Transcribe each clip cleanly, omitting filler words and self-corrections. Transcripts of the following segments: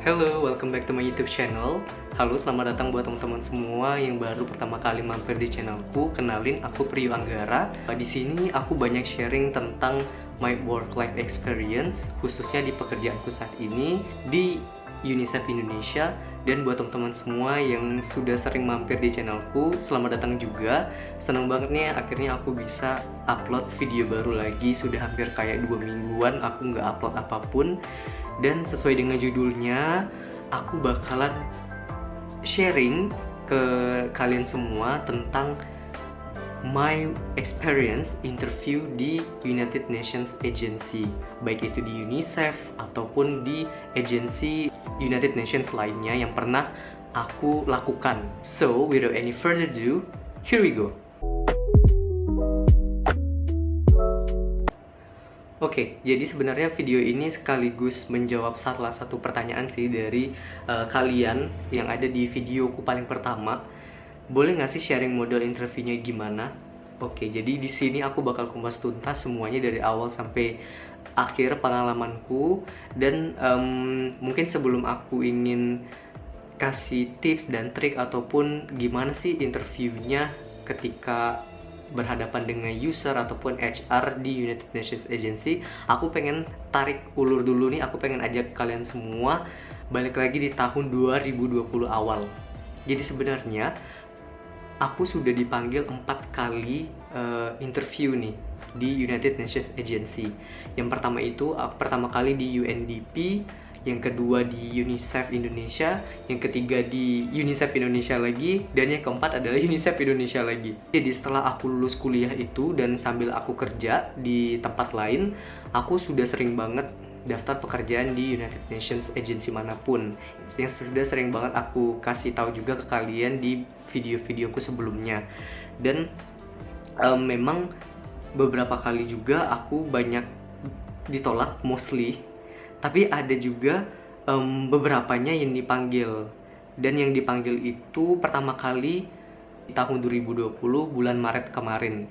Hello, welcome back to my YouTube channel. Halo, selamat datang buat teman-teman semua yang baru pertama kali mampir di channelku. Kenalin, aku Priyo Anggara. Di sini aku banyak sharing tentang my work-life experience, khususnya di pekerjaanku saat ini di UNICEF Indonesia. Dan buat teman-teman semua yang sudah sering mampir di channelku, selamat datang juga. Senang banget nih, akhirnya aku bisa upload video baru lagi. Sudah hampir kayak 2 mingguan aku nggak upload apapun. Dan sesuai dengan judulnya, aku bakalan sharing ke kalian semua tentang my experience interview di United Nations Agency, baik itu di UNICEF ataupun di agensi United Nations lainnya yang pernah aku lakukan. So, without any further ado, here we go. Oke, jadi sebenarnya video ini sekaligus menjawab salah satu pertanyaan sih dari kalian yang ada di videoku paling pertama. Boleh nggak sih sharing model interviewnya gimana? Oke, jadi di sini aku bakal kupas tuntas semuanya dari awal sampai akhir pengalamanku. Dan mungkin sebelum aku ingin kasih tips dan trik ataupun gimana sih interviewnya ketika berhadapan dengan user ataupun HR di United Nations Agency, aku pengen tarik ulur dulu nih. Aku pengen ajak kalian semua balik lagi di tahun 2020 awal. Jadi sebenarnya aku sudah dipanggil 4 kali interview nih di United Nations Agency. Yang pertama itu pertama kali di UNDP, yang kedua di UNICEF Indonesia, yang ketiga di UNICEF Indonesia lagi, dan yang keempat adalah UNICEF Indonesia lagi. Jadi setelah aku lulus kuliah itu dan sambil aku kerja di tempat lain, aku sudah sering banget daftar pekerjaan di United Nations Agency manapun. Yang sudah sering banget aku kasih tahu juga ke kalian di video-videoku sebelumnya. Dan memang beberapa kali juga aku banyak ditolak, mostly. Tapi ada juga beberapanya yang dipanggil. Dan yang dipanggil itu pertama kali di tahun 2020 bulan Maret kemarin.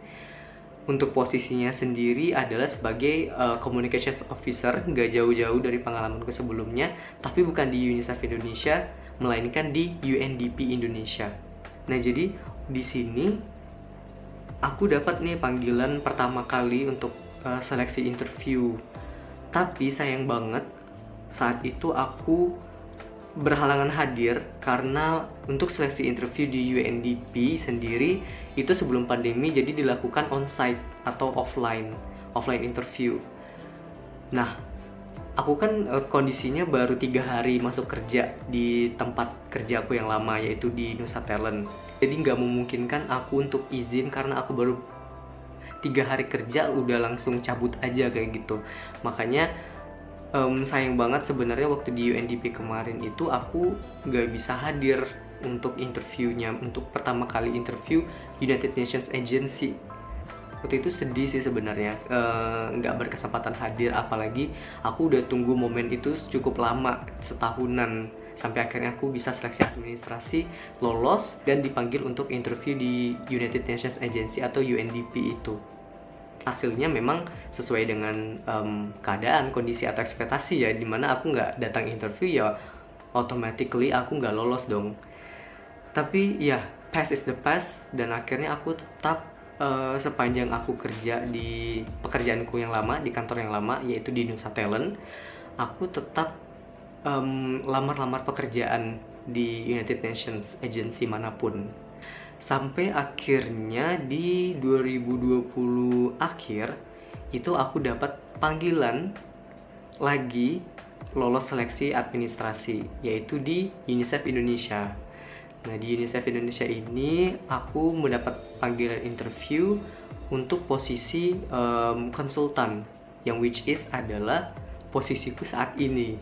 Untuk posisinya sendiri adalah sebagai Communications Officer, nggak jauh-jauh dari pengalamanku sebelumnya. Tapi bukan di UNICEF Indonesia, melainkan di UNDP Indonesia. Nah, jadi di sini aku dapat nih panggilan pertama kali untuk seleksi interview. Tapi sayang banget saat itu aku berhalangan hadir karena untuk seleksi interview di UNDP sendiri itu sebelum pandemi, jadi dilakukan onsite atau offline interview. Nah, aku kan kondisinya baru 3 hari masuk kerja di tempat kerja aku yang lama, yaitu di Nusa Talent. Jadi nggak memungkinkan aku untuk izin karena aku baru 3 hari kerja udah langsung cabut aja kayak gitu. Makanya sayang banget sebenarnya waktu di UNDP kemarin itu aku nggak bisa hadir untuk interviewnya, untuk pertama kali interview United Nations Agency. Waktu itu sedih sih sebenarnya, nggak berkesempatan hadir, apalagi aku udah tunggu momen itu cukup lama, setahunan, sampai akhirnya aku bisa seleksi administrasi, lolos, dan dipanggil untuk interview di United Nations Agency atau UNDP itu. Hasilnya memang sesuai dengan keadaan, kondisi atau ekspektasi ya, dimana aku nggak datang interview ya automatically aku nggak lolos dong. Tapi ya, past is the past, dan akhirnya aku tetap sepanjang aku kerja di pekerjaanku yang lama, di kantor yang lama, yaitu di Nusa Talent, aku tetap lamar-lamar pekerjaan di United Nations Agency manapun. Sampai akhirnya di 2020 akhir itu aku dapat panggilan lagi lolos seleksi administrasi, yaitu di UNICEF Indonesia. Nah, di UNICEF Indonesia ini aku mendapat panggilan interview untuk posisi konsultan, yang which is adalah posisiku saat ini.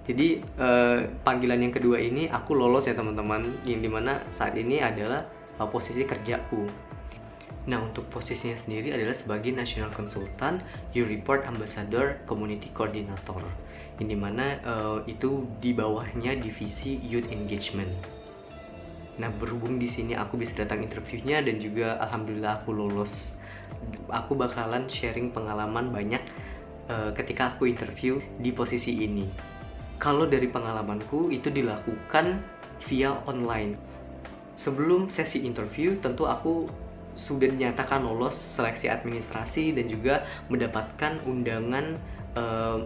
Jadi panggilan yang kedua ini aku lolos ya teman-teman, yang dimana saat ini adalah posisi kerjaku. Nah, untuk posisinya sendiri adalah sebagai National Consultant, Youth Report Ambassador, Community Coordinator, yang dimana itu di bawahnya divisi Youth Engagement. Nah, berhubung di sini aku bisa datang interviewnya dan juga alhamdulillah aku lolos. Aku bakalan sharing pengalaman banyak ketika aku interview di posisi ini. Kalau dari pengalamanku itu dilakukan via online. Sebelum sesi interview, tentu aku sudah dinyatakan lolos seleksi administrasi dan juga mendapatkan undangan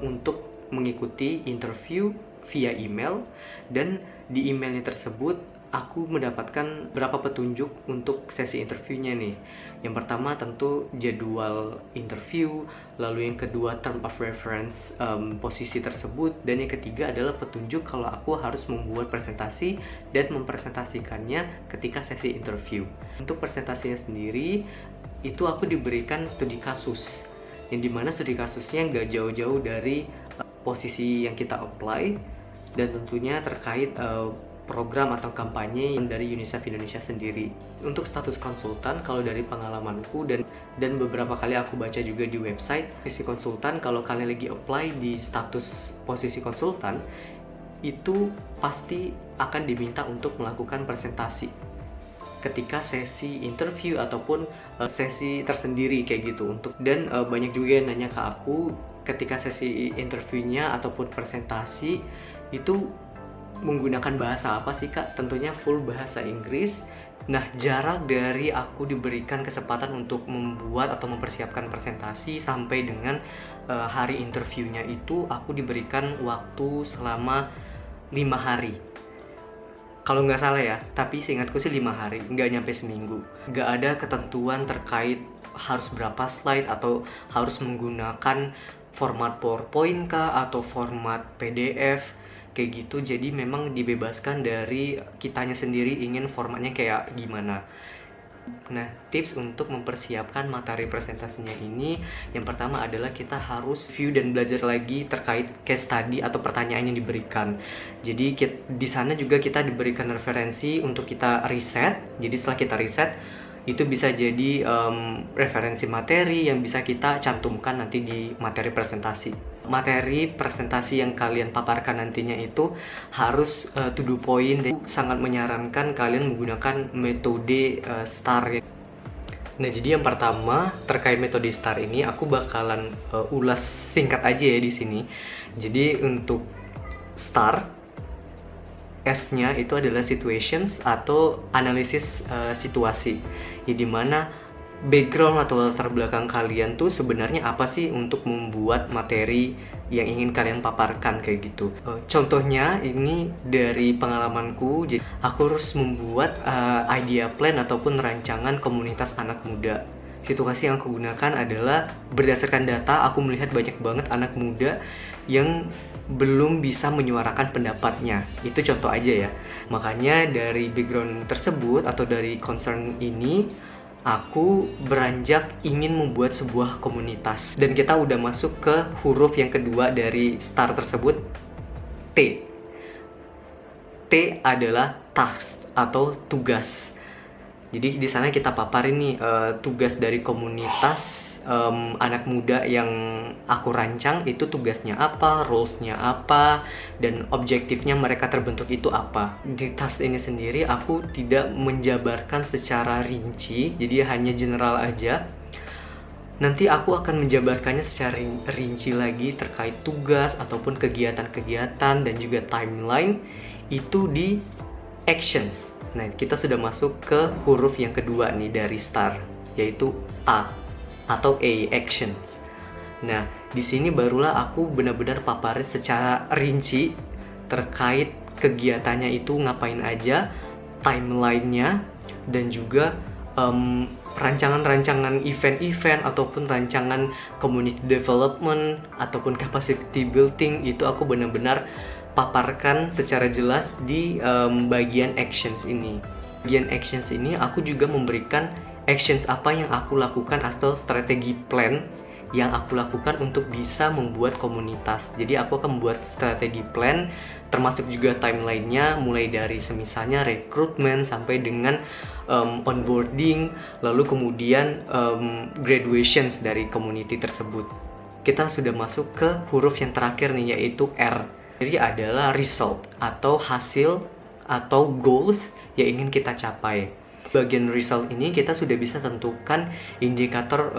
untuk mengikuti interview via email, dan di emailnya tersebut aku mendapatkan beberapa petunjuk untuk sesi interviewnya nih. Yang pertama tentu jadwal interview, lalu yang kedua term of reference posisi tersebut, dan yang ketiga adalah petunjuk kalau aku harus membuat presentasi dan mempresentasikannya ketika sesi interview. Untuk presentasinya sendiri itu aku diberikan studi kasus, yang dimana studi kasusnya nggak jauh-jauh dari posisi yang kita apply, dan tentunya terkait program atau kampanye dari UNICEF Indonesia sendiri. Untuk status konsultan, kalau dari pengalamanku dan beberapa kali aku baca juga di website, posisi konsultan, kalau kalian lagi apply di status posisi konsultan, itu pasti akan diminta untuk melakukan presentasi ketika sesi interview ataupun sesi tersendiri kayak gitu. Dan banyak juga yang nanya ke aku ketika sesi interviewnya ataupun presentasi itu menggunakan bahasa apa sih kak? Tentunya full bahasa Inggris. Nah, jarak dari aku diberikan kesempatan untuk membuat atau mempersiapkan presentasi sampai dengan hari interviewnya itu aku diberikan waktu selama 5 hari. Kalau nggak salah ya, tapi seingatku sih 5 hari, nggak nyampe seminggu. Nggak ada ketentuan terkait harus berapa slide atau harus menggunakan format PowerPoint kah atau format PDF kayak gitu. Jadi memang dibebaskan dari kitanya sendiri ingin formatnya kayak gimana. Nah, tips untuk mempersiapkan materi presentasinya ini, yang pertama adalah kita harus view dan belajar lagi terkait case study atau pertanyaan yang diberikan. Jadi di sana juga kita diberikan referensi untuk kita riset. Jadi setelah kita riset, itu bisa jadi referensi materi yang bisa kita cantumkan nanti di materi presentasi. Materi presentasi yang kalian paparkan nantinya itu harus to the point, dan sangat menyarankan kalian menggunakan metode STAR. Nah, jadi yang pertama terkait metode STAR ini aku bakalan ulas singkat aja ya di sini. Jadi untuk STAR, S-nya itu adalah situations atau analisis situasi. Ya, dimana background atau latar belakang kalian tuh sebenarnya apa sih untuk membuat materi yang ingin kalian paparkan kayak gitu. Contohnya ini dari pengalamanku, jadi aku harus membuat idea plan ataupun rancangan komunitas anak muda. Situasi yang aku gunakan adalah berdasarkan data, aku melihat banyak banget anak muda yang belum bisa menyuarakan pendapatnya. Itu contoh aja ya. Makanya dari background tersebut atau dari concern ini, aku beranjak ingin membuat sebuah komunitas. Dan kita udah masuk ke huruf yang kedua dari STAR tersebut, T. T adalah task atau tugas. Jadi di sana kita paparin nih tugas dari komunitas anak muda yang aku rancang, itu tugasnya apa, roles-nya apa, dan objektifnya mereka terbentuk itu apa. Di task ini sendiri aku tidak menjabarkan secara rinci, jadi hanya general aja. Nanti aku akan menjabarkannya secara rinci lagi terkait tugas ataupun kegiatan-kegiatan dan juga timeline itu di actions. Nah, kita sudah masuk ke huruf yang kedua nih dari STAR, yaitu A atau A, actions. Nah, di sini barulah aku benar-benar paparin secara rinci terkait kegiatannya itu ngapain aja, timelinenya, dan juga rancangan-rancangan event-event ataupun rancangan community development ataupun capacity building, itu aku benar-benar paparkan secara jelas di bagian actions ini. Bagian actions ini aku juga memberikan actions apa yang aku lakukan atau strategi plan yang aku lakukan untuk bisa membuat komunitas. Jadi aku akan membuat strategi plan termasuk juga timelinenya, mulai dari semisalnya rekrutmen sampai dengan onboarding, lalu kemudian graduations dari community tersebut. Kita sudah masuk ke huruf yang terakhir nih, yaitu R. Jadi adalah result atau hasil atau goals yang ingin kita capai. Bagian result ini kita sudah bisa tentukan indikator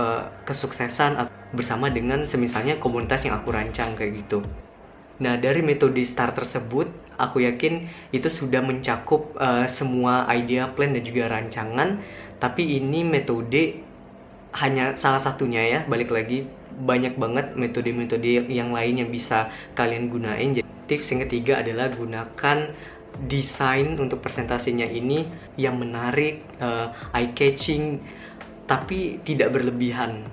kesuksesan bersama dengan semisalnya komunitas yang aku rancang kayak gitu. Nah, dari metode STAR tersebut, aku yakin itu sudah mencakup semua idea, plan, dan juga rancangan. Tapi ini metode hanya salah satunya ya, balik lagi banyak banget metode-metode yang lain yang bisa kalian gunain. Jadi tips yang ketiga adalah gunakan desain untuk presentasinya ini yang menarik, eye-catching, tapi tidak berlebihan.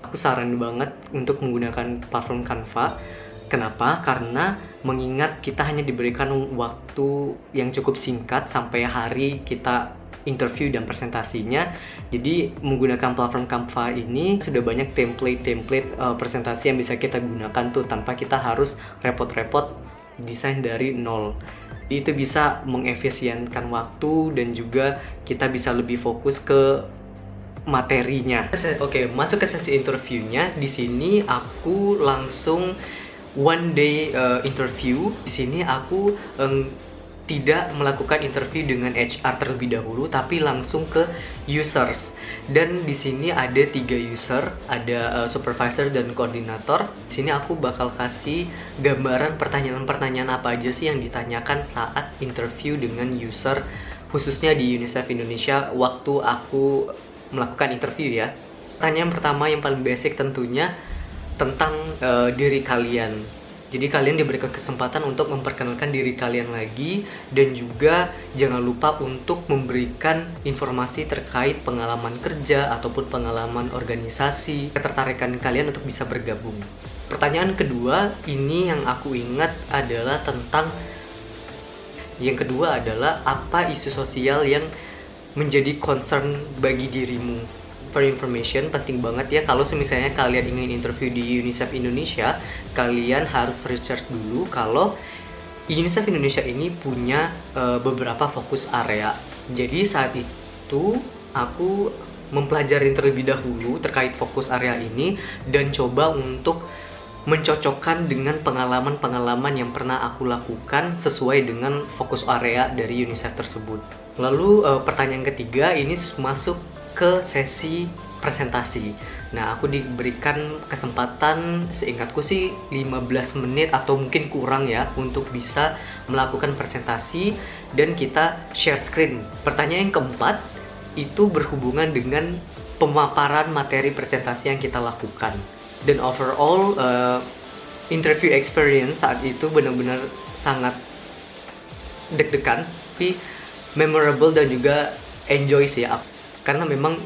Aku saran banget untuk menggunakan platform Canva. Kenapa? Karena mengingat kita hanya diberikan waktu yang cukup singkat sampai hari kita interview dan presentasinya. Jadi menggunakan platform Canva ini sudah banyak template presentasi yang bisa kita gunakan tuh, tanpa kita harus repot-repot desain dari nol. Jadi itu bisa mengefisienkan waktu dan juga kita bisa lebih fokus ke materinya. Oke, masuk ke sesi interviewnya. Di sini aku langsung one day interview. Di sini aku tidak melakukan interview dengan HR terlebih dahulu, tapi langsung ke users. Dan di sini ada 3 user, ada supervisor dan koordinator. Di sini aku bakal kasih gambaran pertanyaan-pertanyaan apa aja sih yang ditanyakan saat interview dengan user, khususnya di UNICEF Indonesia waktu aku melakukan interview ya. Pertanyaan pertama yang paling basic tentunya tentang diri kalian. Jadi kalian diberikan kesempatan untuk memperkenalkan diri kalian lagi, dan juga jangan lupa untuk memberikan informasi terkait pengalaman kerja ataupun pengalaman organisasi, ketertarikan kalian untuk bisa bergabung. Pertanyaan kedua ini yang aku ingat adalah apa isu sosial yang menjadi concern bagi dirimu. For information, penting banget ya, kalau misalnya kalian ingin interview di UNICEF Indonesia, kalian harus research dulu kalau UNICEF Indonesia ini punya beberapa fokus area. Jadi saat itu aku mempelajari terlebih dahulu terkait fokus area ini dan coba untuk mencocokkan dengan pengalaman-pengalaman yang pernah aku lakukan sesuai dengan fokus area dari UNICEF tersebut. Lalu pertanyaan ketiga ini masuk ke sesi presentasi. Nah, aku diberikan kesempatan, seingatku sih 15 menit atau mungkin kurang ya, untuk bisa melakukan presentasi dan kita share screen. Pertanyaan yang keempat itu berhubungan dengan pemaparan materi presentasi yang kita lakukan. Dan overall interview experience saat itu benar-benar sangat deg-degan, tapi memorable dan juga enjoy sih. Karena memang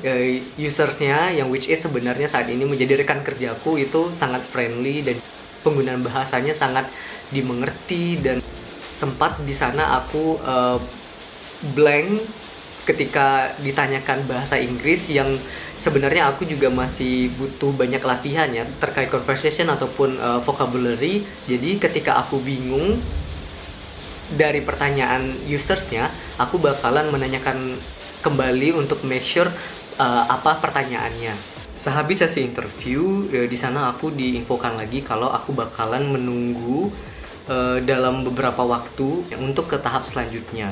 usersnya yang which is sebenarnya saat ini menjadi rekan kerjaku itu sangat friendly dan penggunaan bahasanya sangat dimengerti, dan sempat di sana aku blank ketika ditanyakan bahasa Inggris yang sebenarnya aku juga masih butuh banyak latihan ya terkait conversation ataupun vocabulary. Jadi ketika aku bingung dari pertanyaan usersnya, aku bakalan menanyakan kembali untuk make sure apa pertanyaannya. Sehabis sesi interview, di sana aku diinfokan lagi kalau aku bakalan menunggu dalam beberapa waktu untuk ke tahap selanjutnya.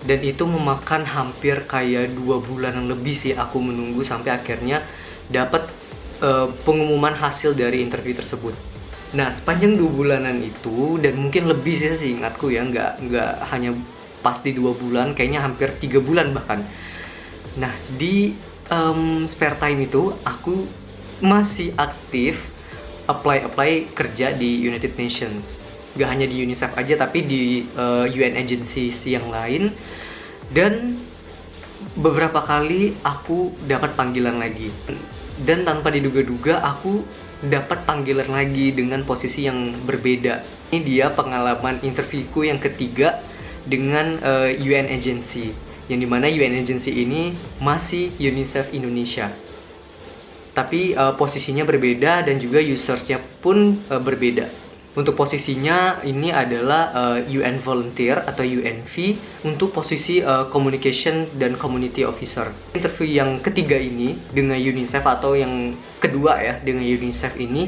Dan itu memakan hampir kayak 2 bulanan lebih sih aku menunggu sampai akhirnya dapat pengumuman hasil dari interview tersebut. Nah, sepanjang 2 bulanan itu, dan mungkin lebih sih seingatku ya, nggak hanya pasti 2 bulan, kayaknya hampir 3 bulan bahkan. Nah, di spare time itu aku masih aktif apply kerja di United Nations. Gak hanya di UNICEF aja, tapi di UN agencies yang lain. Dan beberapa kali aku dapat panggilan lagi. Dan tanpa diduga-duga aku dapat panggilan lagi dengan posisi yang berbeda. Ini dia pengalaman interviewku yang ketiga dengan UN agency, yang dimana UN agency ini masih UNICEF Indonesia, tapi posisinya berbeda dan juga usersnya pun berbeda. Untuk posisinya ini adalah UN volunteer atau UNV untuk posisi communication dan community officer. Interview yang ketiga ini dengan UNICEF atau yang kedua ya dengan UNICEF ini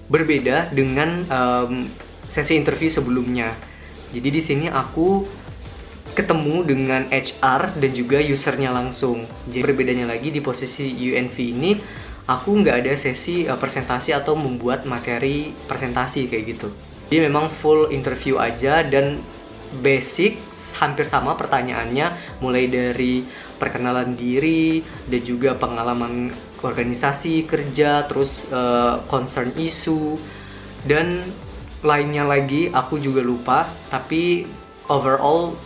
berbeda dengan sesi interview sebelumnya. Jadi di sini aku ketemu dengan HR dan juga usernya langsung. Jadi berbedanya lagi di posisi UNV ini, aku nggak ada sesi presentasi atau membuat materi presentasi kayak gitu. Jadi memang full interview aja dan basic hampir sama pertanyaannya, mulai dari perkenalan diri dan juga pengalaman organisasi kerja, terus concern isu dan lainnya lagi aku juga lupa, tapi overall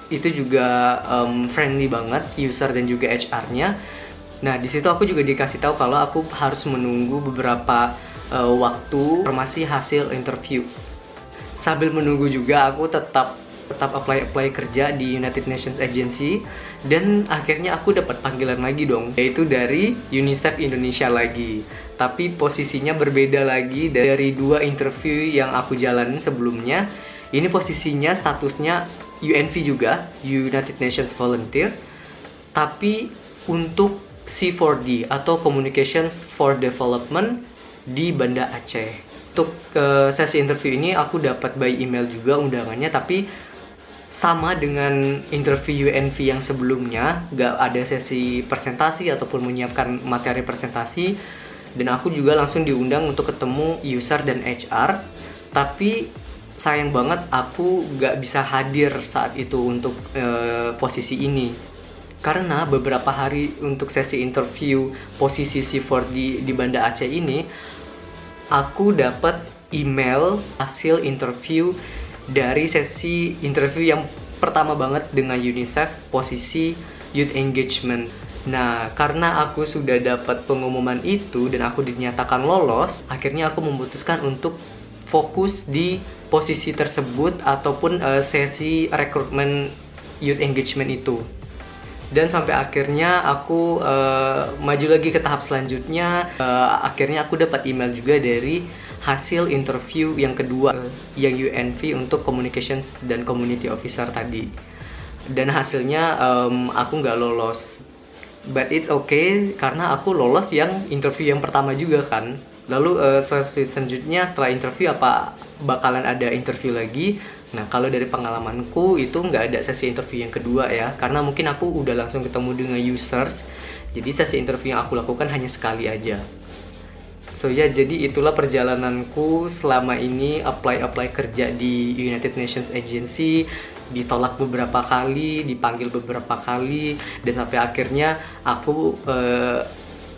itu juga friendly banget user dan juga HR-nya. Nah, di situ aku juga dikasih tahu kalau aku harus menunggu beberapa waktu informasi hasil interview. Sambil menunggu juga aku tetap apply kerja di United Nations Agency, dan akhirnya aku dapat panggilan lagi dong, yaitu dari UNICEF Indonesia lagi. Tapi posisinya berbeda lagi dari 2 interview yang aku jalanin sebelumnya. Ini posisinya statusnya UNV juga, United Nations Volunteer, tapi untuk C4D atau Communications for Development di Banda Aceh. Untuk sesi interview ini aku dapat by email juga undangannya, tapi sama dengan interview UNV yang sebelumnya, gak ada sesi presentasi ataupun menyiapkan materi presentasi, dan aku juga langsung diundang untuk ketemu user dan HR. Tapi sayang banget aku gak bisa hadir saat itu untuk posisi ini, karena beberapa hari untuk sesi interview posisi C4 di Banda Aceh ini, aku dapat email hasil interview dari sesi interview yang pertama banget dengan UNICEF, posisi Youth Engagement. Nah, karena aku sudah dapat pengumuman itu dan aku dinyatakan lolos, akhirnya aku memutuskan untuk fokus di posisi tersebut ataupun sesi rekrutmen Youth Engagement itu. Dan sampai akhirnya aku maju lagi ke tahap selanjutnya. Akhirnya aku dapat email juga dari hasil interview yang kedua, yang UNV untuk Communications dan Community Officer tadi. Dan hasilnya aku nggak lolos. But it's okay, karena aku lolos yang interview yang pertama juga kan. Lalu selanjutnya setelah interview apa bakalan ada interview lagi. Nah, kalau dari pengalamanku itu nggak ada sesi interview yang kedua ya, karena mungkin aku udah langsung ketemu dengan users. Jadi sesi interview yang aku lakukan hanya sekali aja. So ya, jadi itulah perjalananku selama ini apply kerja di United Nations Agency. Ditolak beberapa kali, dipanggil beberapa kali, dan sampai akhirnya aku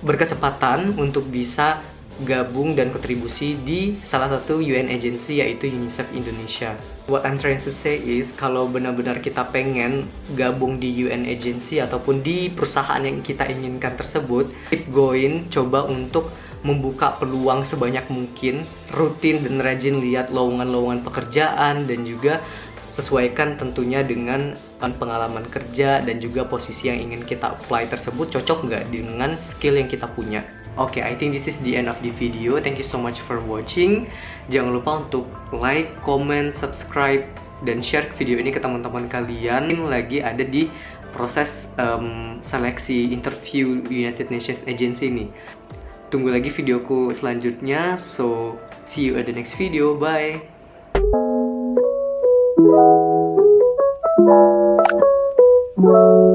berkesempatan untuk bisa gabung dan kontribusi di salah satu UN agency, yaitu UNICEF Indonesia. What I'm trying to say is, kalau benar-benar kita pengen gabung di UN agency ataupun di perusahaan yang kita inginkan tersebut, keep going, coba untuk membuka peluang sebanyak mungkin, rutin dan rajin lihat lowongan-lowongan pekerjaan, dan juga sesuaikan tentunya dengan pengalaman kerja dan juga posisi yang ingin kita apply tersebut cocok nggak dengan skill yang kita punya. Oke, I think this is the end of the video. Thank you so much for watching. Jangan lupa untuk like, comment, subscribe, dan share video ini ke teman-teman kalian yang lagi ada di proses seleksi interview United Nations Agency ini. Tunggu lagi videoku selanjutnya. So, see you at the next video. Bye! Wow.